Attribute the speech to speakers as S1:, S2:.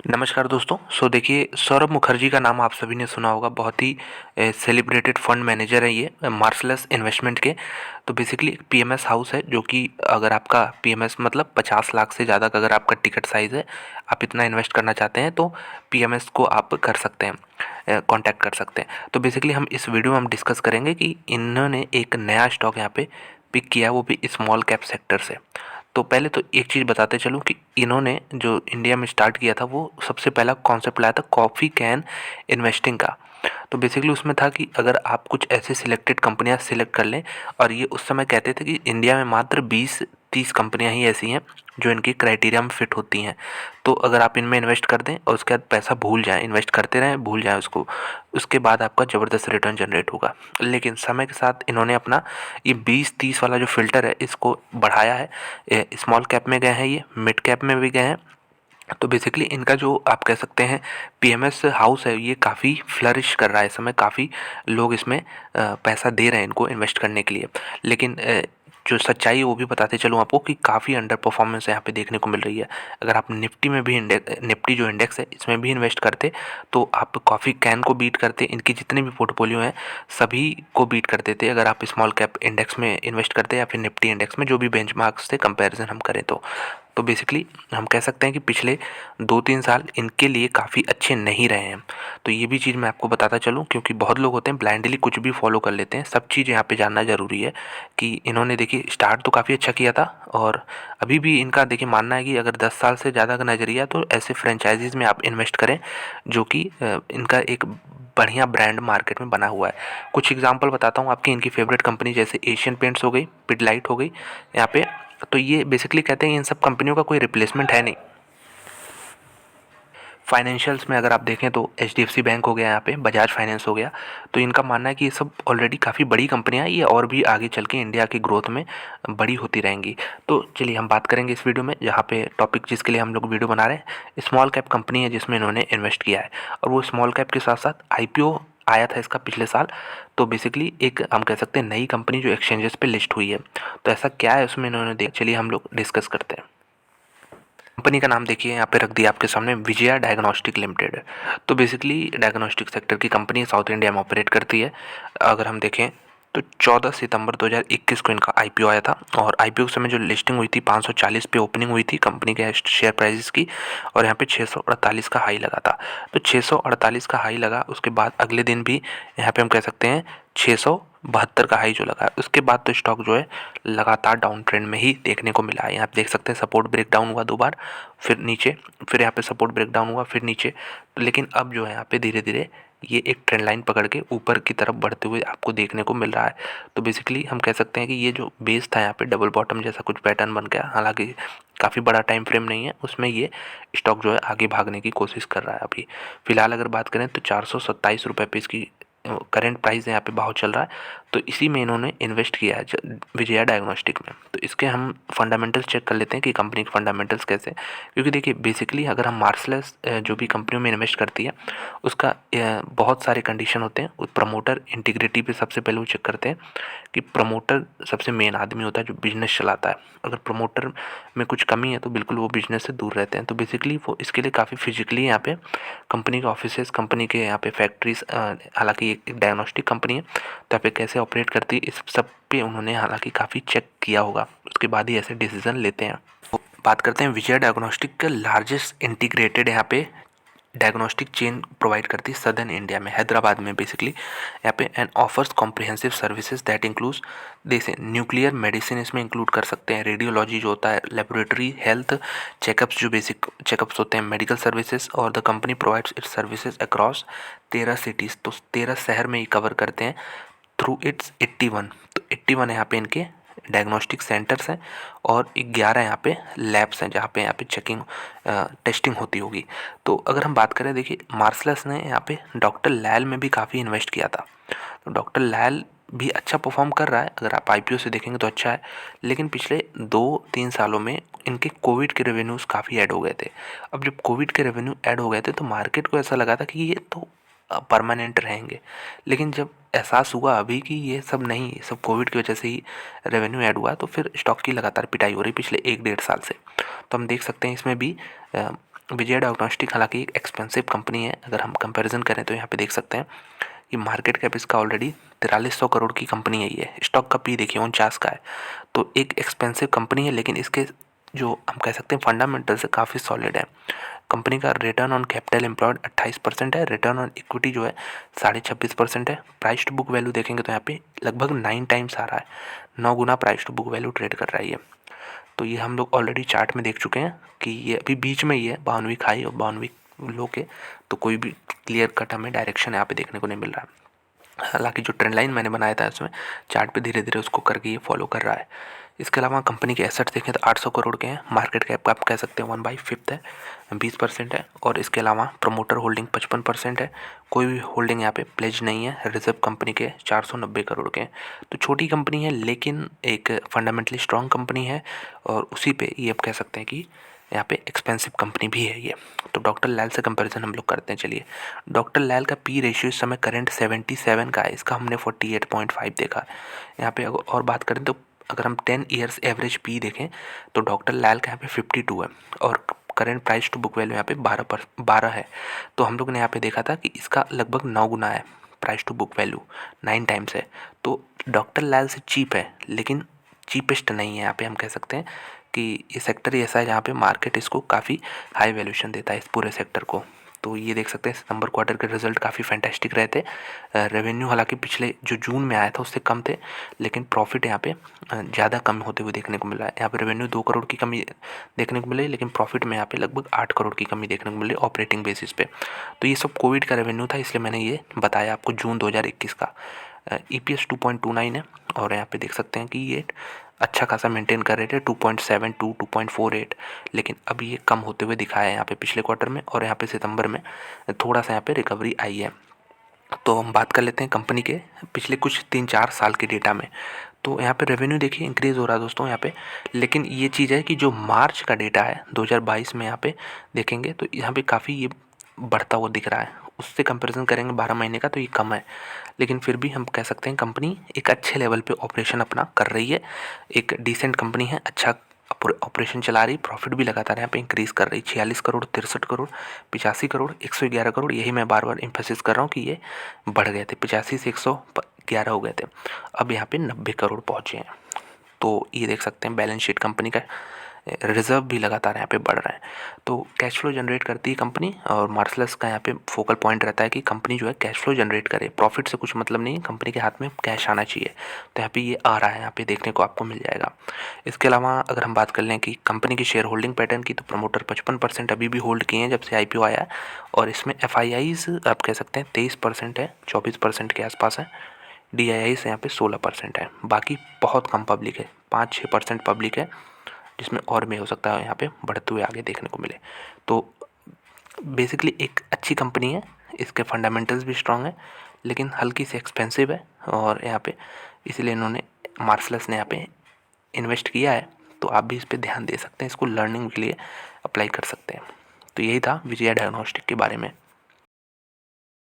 S1: नमस्कार दोस्तों। देखिए, सौरभ मुखर्जी का नाम आप सभी ने सुना होगा। बहुत ही सेलिब्रेटेड फंड मैनेजर है ये मार्सलस इन्वेस्टमेंट के। तो बेसिकली एक पीएमएस हाउस है जो कि अगर आपका पीएमएस मतलब 50 लाख से ज़्यादा का अगर आपका टिकट साइज़ है, आप इतना इन्वेस्ट करना चाहते हैं तो पीएमएस को आप कर सकते हैं, कांटेक्ट कर सकते हैं। तो बेसिकली हम इस वीडियो में हम डिस्कस करेंगे कि इन्होंने एक नया स्टॉक यहाँ पे पिक किया, वो भी स्मॉल कैप सेक्टर से। तो पहले तो एक चीज़ बताते चलूँ कि इन्होंने जो इंडिया में स्टार्ट किया था वो सबसे पहला कॉन्सेप्ट लाया था कॉफ़ी कैन इन्वेस्टिंग का। तो बेसिकली उसमें था कि अगर आप कुछ ऐसे सिलेक्टेड कंपनियां सिलेक्ट कर लें, और ये उस समय कहते थे कि इंडिया में मात्र 20-30 कंपनियां ही ऐसी हैं जो इनकी क्राइटेरिया में फिट होती हैं। तो अगर आप इनमें इन्वेस्ट कर दें और उसके बाद पैसा भूल जाएं, इन्वेस्ट करते रहें भूल जाएं उसको, उसके बाद आपका ज़बरदस्त रिटर्न जनरेट होगा। लेकिन समय के साथ इन्होंने अपना ये 20-30 वाला जो फ़िल्टर है इसको बढ़ाया है। स्मॉल कैप में गए हैं, ये मिड कैप में भी गए हैं। तो बेसिकली इनका जो आप कह सकते हैं पीएमएस हाउस है, ये काफ़ी फ्लरिश कर रहा है इस समय। काफ़ी लोग इसमें पैसा दे रहे हैं इनको इन्वेस्ट करने के लिए। लेकिन जो सच्चाई है वो भी बताते चलूँ आपको कि काफ़ी अंडर परफॉर्मेंस यहाँ पे देखने को मिल रही है। अगर आप निफ्टी में भी निफ्टी जो इंडेक्स है इसमें भी इन्वेस्ट करते तो आप कॉफ़ी कैन को बीट करते, इनकी जितने भी पोर्टफोलियो हैं सभी को बीट कर देते अगर आप स्मॉल कैप इंडेक्स में इन्वेस्ट करते या फिर निफ्टी इंडेक्स में, जो भी बेंचमार्क्स से कंपैरिजन हम करें तो बेसिकली हम कह सकते हैं कि पिछले 2-3 साल इनके लिए काफ़ी अच्छे नहीं रहे हैं। तो ये भी चीज़ मैं आपको बताता चलूँ, क्योंकि बहुत लोग होते हैं ब्लाइंडली कुछ भी फॉलो कर लेते हैं। सब चीज़ यहाँ पे जानना ज़रूरी है कि इन्होंने देखिए स्टार्ट तो काफ़ी अच्छा किया था, और अभी भी इनका देखिए मानना है कि अगर 10 साल से ज़्यादा का नज़रिया तो ऐसे फ्रेंचाइजीज़ में आप इन्वेस्ट करें जो कि इनका एक बढ़िया ब्रांड मार्केट में बना हुआ है। कुछ एग्जांपल बताता हूँ आपकी इनकी फेवरेट कंपनी, जैसे एशियन पेंट्स हो गई, पिडलाइट हो गई यहाँ पे। तो ये बेसिकली कहते हैं इन सब कंपनियों का कोई रिप्लेसमेंट है नहीं। फाइनेंशियल्स में अगर आप देखें तो एचडीएफसी बैंक हो गया, यहाँ पे बजाज फाइनेंस हो गया। तो इनका मानना है कि ये सब ऑलरेडी काफ़ी बड़ी कंपनियां हैं, ये और भी आगे चल के इंडिया की ग्रोथ में बड़ी होती रहेंगी। तो चलिए हम बात करेंगे इस वीडियो में, जहाँ पे टॉपिक जिसके लिए हम लोग वीडियो बना रहे हैं स्मॉल कैप कंपनी है जिसमें इन्होंने इन्वेस्ट किया है। और वो स्मॉल कैप के साथ साथ आईपीओ आया था इसका पिछले साल। तो बेसिकली एक हम कह सकते हैं नई कंपनी जो एक्सचेंजेस पे लिस्ट हुई है। तो ऐसा क्या है उसमें इन्होंने चलिए हम लोग डिस्कस करते हैं। कंपनी का नाम देखिए यहाँ पे रख दिया आपके सामने, विजया डायग्नोस्टिक लिमिटेड। तो बेसिकली डायग्नोस्टिक सेक्टर की कंपनी साउथ इंडिया में ऑपरेट करती है। अगर हम देखें तो 14 सितंबर 2021 को इनका आईपीओ आया था, और आईपीओ के समय जो लिस्टिंग हुई थी 540 पे ओपनिंग हुई थी कंपनी के शेयर प्राइसेस की, और यहाँ पे 648 का हाई लगा था। तो 648 का हाई लगा, उसके बाद अगले दिन भी यहाँ पे हम कह सकते हैं 672 का हाई जो लगा, उसके बाद तो स्टॉक जो है लगातार डाउन ट्रेंड में ही देखने को मिला है। यहाँ पे देख सकते हैं सपोर्ट ब्रेक डाउन हुआ 2 बार, फिर नीचे, फिर यहाँ पे सपोर्ट ब्रेक डाउन हुआ, फिर नीचे। लेकिन अब जो है यहाँ पे धीरे धीरे ये एक ट्रेंड लाइन पकड़ के ऊपर की तरफ बढ़ते हुए आपको देखने को मिल रहा है। तो बेसिकली हम कह सकते हैं कि ये जो बेस था यहाँ पे डबल बॉटम जैसा कुछ पैटर्न बन गया, हालांकि काफ़ी बड़ा टाइम फ्रेम नहीं है उसमें, ये स्टॉक जो है आगे भागने की कोशिश कर रहा है। अभी फिलहाल अगर बात करें तो 427 रुपये पे इसकी करेंट प्राइस यहाँ पे भाव चल रहा है। तो इसी में इन्होंने इन्वेस्ट किया है विजया डायग्नोस्टिक में। तो इसके हम फंडामेंटल्स चेक कर लेते हैं कि कंपनी के फंडामेंटल्स कैसे, क्योंकि देखिए बेसिकली अगर हम मार्सलेस जो भी कंपनियों में इन्वेस्ट करती है उसका बहुत सारे कंडीशन होते हैं। प्रमोटर इंटीग्रिटी पे सबसे पहले वो चेक करते हैं कि प्रमोटर सबसे मेन आदमी होता है जो बिजनेस चलाता है। अगर प्रमोटर में कुछ कमी है तो बिल्कुल वो बिजनेस से दूर रहते हैं। तो बेसिकली वो इसके लिए काफ़ी फिजिकली यहाँ पे कंपनी के ऑफिसेस, कंपनी के यहाँ पे फैक्ट्रीज, हालांकि एक डायग्नोस्टिक कंपनी है तो यहाँ पे कैसे ऑपरेट करती है इस सब पे उन्होंने हालांकि काफ़ी चेक किया होगा, उसके बाद ही ऐसे डिसीजन लेते हैं। तो बात करते हैं विजय डायग्नोस्टिक का लार्जेस्ट इंटीग्रेटेड यहाँ पे डायग्नोस्टिक चेन प्रोवाइड करती है सदर्न इंडिया में, हैदराबाद में बेसिकली यहाँ पे, and offers comprehensive services that includes जैसे न्यूक्लियर मेडिसिन इसमें इंक्लूड कर सकते हैं, रेडियोलॉजी जो होता है, लेबोरेटरी हेल्थ चेकअप्स जो बेसिक चेकअप्स होते हैं, मेडिकल सर्विसेज, और the company provides it's services across 13 cities. तो 13 शहर में ही कवर करते हैं थ्रू इट्स 81। तो 81 यहाँ पे इनके डायग्नोस्टिक सेंटर्स हैं, और 11 यहाँ पे लैब्स हैं जहाँ पे चेकिंग टेस्टिंग होती होगी। तो अगर हम बात करें, देखिए मार्सलस ने यहाँ पे डॉक्टर लैल में भी काफ़ी इन्वेस्ट किया था। तो डॉक्टर लैल भी अच्छा परफॉर्म कर रहा है, अगर आप आईपीओ से देखेंगे तो अच्छा है। लेकिन पिछले 2-3 सालों में इनके कोविड के रेवेन्यूज़ काफ़ी ऐड हो गए थे। अब जब कोविड के रेवेन्यू ऐड हो गए थे तो मार्केट को ऐसा लगा था कि ये तो परमानेंट रहेंगे। लेकिन जब एहसास हुआ अभी कि ये सब नहीं, ये सब कोविड की वजह से ही रेवेन्यू ऐड हुआ, तो फिर स्टॉक की लगातार पिटाई हो रही पिछले 1-1.5 साल से। तो हम देख सकते हैं इसमें भी विजय डायग्नोस्टिक हालांकि एक एक्सपेंसिव कंपनी है, अगर हम कंपैरिजन करें तो यहाँ पे देख सकते हैं कि मार्केट कैप इसका ऑलरेडी 4300 करोड़ की कंपनी है ये, स्टॉक का पी देखिए 49 का है। तो एक एक्सपेंसिव कंपनी है, लेकिन इसके जो हम कह सकते हैं फंडामेंटल्स है काफ़ी सॉलिड है। कंपनी का रिटर्न ऑन कैपिटल एम्प्लॉयड 28% है, रिटर्न ऑन इक्विटी जो है 26.5% है। प्राइस टू बुक वैल्यू देखेंगे तो यहाँ पे लगभग 9 टाइम्स आ रहा है, 9 गुना price to book value trade कर रहा है ये। तो ये हम लोग ऑलरेडी चार्ट में देख चुके हैं कि ये अभी बीच में ही है, 52 वीक हाई और 52 वीक लो के, तो कोई भी क्लियर कट हमें डायरेक्शन यहाँ पे देखने को नहीं मिल रहा है। हालांकि जो ट्रेंड लाइन मैंने बनाया था उसमें चार्ट पे धीरे धीरे उसको करके ये फॉलो कर रहा है। इसके अलावा कंपनी के एसेट्स देखें तो 800 करोड़ के हैं, मार्केट कैप का आप कह सकते हैं 1/5 है, 20% है। और इसके अलावा प्रमोटर होल्डिंग 55% है, कोई भी होल्डिंग यहाँ पे प्लेज नहीं है। रिजर्व कंपनी के 490 करोड़ के हैं। तो छोटी कंपनी है लेकिन एक फंडामेंटली स्ट्रॉन्ग कंपनी है, और उसी पे ये आप कह सकते हैं कि यहाँ पे एक्सपेंसिव कंपनी भी है ये। तो डॉक्टर लैल से कंपैरिजन हम लोग करते हैं। चलिए, डॉक्टर लैल का पी रेशियो इस समय करंट 77 का है, इसका हमने 48.5 देखा। यहाँ पे अगर और बात करें तो अगर हम 10 ईयर्स एवरेज पी देखें तो डॉक्टर लैल का यहाँ पे 52 है, और current price to book value यहाँ पे 12 है। तो हम लोग ने यहाँ पे देखा था कि इसका लगभग 9 गुना है price to book value, 9 times है। तो डॉक्टर लैल से चीप है, लेकिन चीपेस्ट नहीं है। यहाँ पे हम कह सकते हैं कि ये सेक्टर ही ऐसा है जहाँ पे मार्केट इसको काफ़ी हाई वैल्यूएशन देता है इस पूरे सेक्टर को। तो ये देख सकते हैं सितंबर क्वार्टर के रिजल्ट काफ़ी फैंटास्टिक रहे थे। रेवेन्यू हालांकि पिछले जो जून में आया था उससे कम थे, लेकिन प्रॉफिट यहाँ पे ज़्यादा कम होते हुए देखने को मिला है। यहाँ पे रेवेन्यू 2 करोड़ की कमी देखने को मिली, लेकिन प्रॉफिट में यहाँ पे लगभग 8 करोड़ की कमी देखने को मिली ऑपरेटिंग बेसिस पे। तो ये सब कोविड का रेवेन्यू था, इसलिए मैंने ये बताया आपको जून 2021 का। EPS 2.29 है, और यहाँ पे देख सकते हैं कि ये अच्छा खासा मेंटेन कर रहे थे 2.72 2.48, लेकिन अभी ये कम होते हुए दिखाया है यहाँ पे पिछले क्वार्टर में, और यहाँ पे सितंबर में थोड़ा सा यहाँ पे रिकवरी आई है। तो हम बात कर लेते हैं कंपनी के पिछले कुछ 3-4 साल के डेटा में। तो यहाँ पे रेवेन्यू देखिए इंक्रीज़ हो रहा है दोस्तों यहाँ पे, लेकिन ये चीज़ है कि जो मार्च का डेटा है 2022 में यहाँ पे देखेंगे तो यहाँ पे काफ़ी ये बढ़ता हुआ दिख रहा है। उससे कंपैरिजन करेंगे 12 महीने का तो ये कम है, लेकिन फिर भी हम कह सकते हैं कंपनी एक अच्छे लेवल पे ऑपरेशन अपना कर रही है। एक डिसेंट कंपनी है, अच्छा ऑपरेशन चला रही, प्रॉफिट भी लगातार यहाँ पे इंक्रीज़ कर रही। 46 करोड़, 63 करोड़, 85 करोड़, 111 करोड़, यही मैं बार बार एम्फेसिस कर रहा हूँ कि ये बढ़ गए थे, 85 से 111 हो गए थे, अब यहाँ पे 90 करोड़ पहुँचे हैं। तो ये देख सकते हैं बैलेंस शीट कंपनी का, रिजर्व भी लगातार यहाँ पे बढ़ रहा है। तो कैश फ्लो जनरेट करती है कंपनी, और मार्सलस का यहाँ पे फोकल पॉइंट रहता है कि कंपनी जो है कैश फ्लो जनरेट करे, प्रॉफिट से कुछ मतलब नहीं है, कंपनी के हाथ में कैश आना चाहिए। तो यहाँ पे ये आ रहा है, यहाँ पे देखने को आपको मिल जाएगा। इसके अलावा अगर हम बात कर लें कि कंपनी की शेयर होल्डिंग पैटर्न की, तो प्रमोटर 55% अभी भी होल्ड किए हैं जब से IPO आया है, और इसमें FIIs आप कह सकते हैं 23% है, 24% के आसपास है। DIIs यहाँ पे 16% है, बाकी बहुत कम पब्लिक है, 5-6% पब्लिक है, जिसमें और भी हो सकता है यहाँ पे बढ़ते हुए आगे देखने को मिले। तो बेसिकली एक अच्छी कंपनी है, इसके फंडामेंटल्स भी स्ट्रॉन्ग है, लेकिन हल्की सी एक्सपेंसिव है, और यहाँ पे इसीलिए इन्होंने मार्सलस ने यहाँ पे इन्वेस्ट किया है। तो आप भी इस पर ध्यान दे सकते हैं, इसको लर्निंग के लिए अप्लाई कर सकते हैं। तो यही था विजया डायग्नोस्टिक के बारे में।